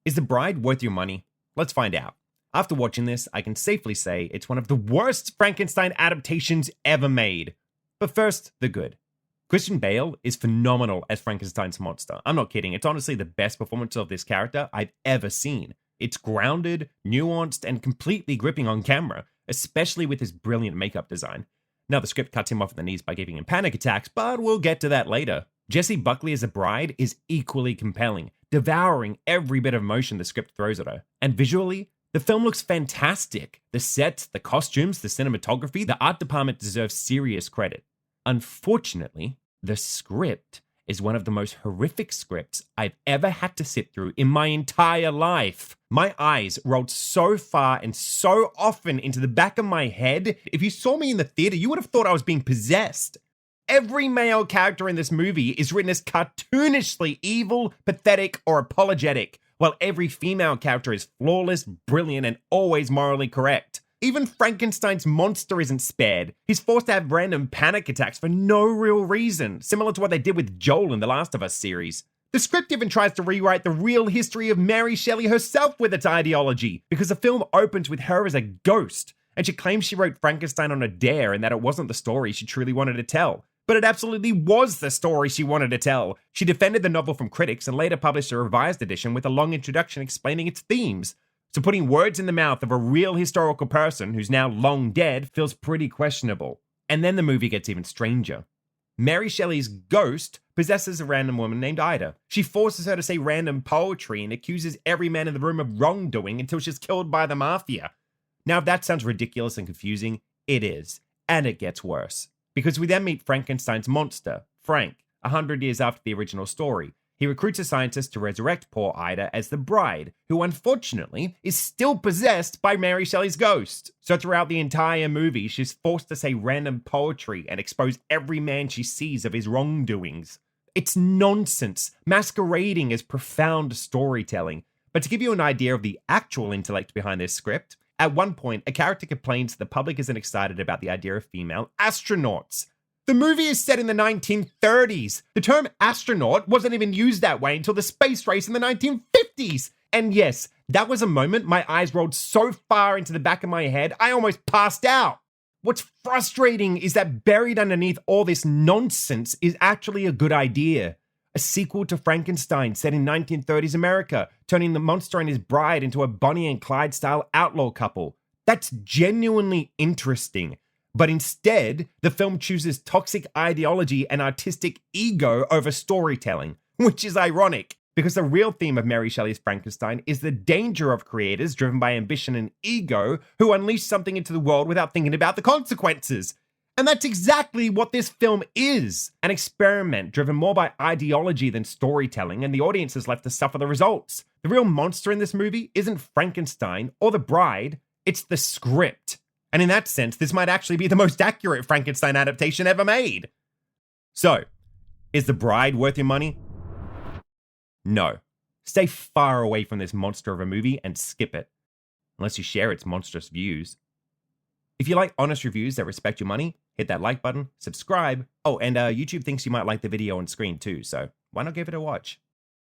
Is The Bride worth your money? Let's find out. After watching this, I can safely say it's one of the worst Frankenstein adaptations ever made. But first, the good. Christian Bale is phenomenal as Frankenstein's monster. I'm not kidding, it's honestly the best performance of this character I've ever seen. It's grounded, nuanced, and completely gripping on camera, especially with his brilliant makeup design. Now, the script cuts him off at the knees by giving him panic attacks, but we'll get to that later. Jessie Buckley as a bride is equally compelling, devouring every bit of emotion the script throws at her. And visually, the film looks fantastic. The sets, the costumes, the cinematography, the art department deserves serious credit. Unfortunately, the script is one of the most horrific scripts I've ever had to sit through in my entire life. My eyes rolled so far and so often into the back of my head. If you saw me in the theater, you would have thought I was being possessed. Every male character in this movie is written as cartoonishly evil, pathetic, or apologetic, while every female character is flawless, brilliant, and always morally correct. Even Frankenstein's monster isn't spared. He's forced to have random panic attacks for no real reason, similar to what they did with Joel in the Last of Us series. The script even tries to rewrite the real history of Mary Shelley herself with its ideology, because the film opens with her as a ghost, and she claims she wrote Frankenstein on a dare and that it wasn't the story she truly wanted to tell. But it absolutely was the story she wanted to tell. She defended the novel from critics and later published a revised edition with a long introduction explaining its themes. So putting words in the mouth of a real historical person who's now long dead feels pretty questionable. And then the movie gets even stranger. Mary Shelley's ghost possesses a random woman named Ida. She forces her to say random poetry and accuses every man in the room of wrongdoing until she's killed by the mafia. Now, if that sounds ridiculous and confusing, it is. And it gets worse. Because we then meet Frankenstein's monster, Frank, 100 years after the original story. He recruits a scientist to resurrect poor Ida as the bride, who unfortunately is still possessed by Mary Shelley's ghost. So throughout the entire movie, she's forced to say random poetry and expose every man she sees of his wrongdoings. It's nonsense, masquerading as profound storytelling. But to give you an idea of the actual intellect behind this script, at one point, a character complains the public isn't excited about the idea of female astronauts. The movie is set in the 1930s. The term astronaut wasn't even used that way until the space race in the 1950s. And yes, that was a moment my eyes rolled so far into the back of my head, I almost passed out. What's frustrating is that buried underneath all this nonsense is actually a good idea. A sequel to Frankenstein set in 1930s America, turning the monster and his bride into a Bonnie and Clyde-style outlaw couple. That's genuinely interesting. But instead, the film chooses toxic ideology and artistic ego over storytelling, which is ironic, because the real theme of Mary Shelley's Frankenstein is the danger of creators driven by ambition and ego who unleash something into the world without thinking about the consequences. And that's exactly what this film is. An experiment driven more by ideology than storytelling, and the audience is left to suffer the results. The real monster in this movie isn't Frankenstein or the bride, it's the script. And in that sense, this might actually be the most accurate Frankenstein adaptation ever made. So, is The Bride worth your money? No. Stay far away from this monster of a movie and skip it. Unless you share its monstrous views. If you like honest reviews that respect your money, hit that like button, subscribe. Oh, and YouTube thinks you might like the video on screen too, so why not give it a watch?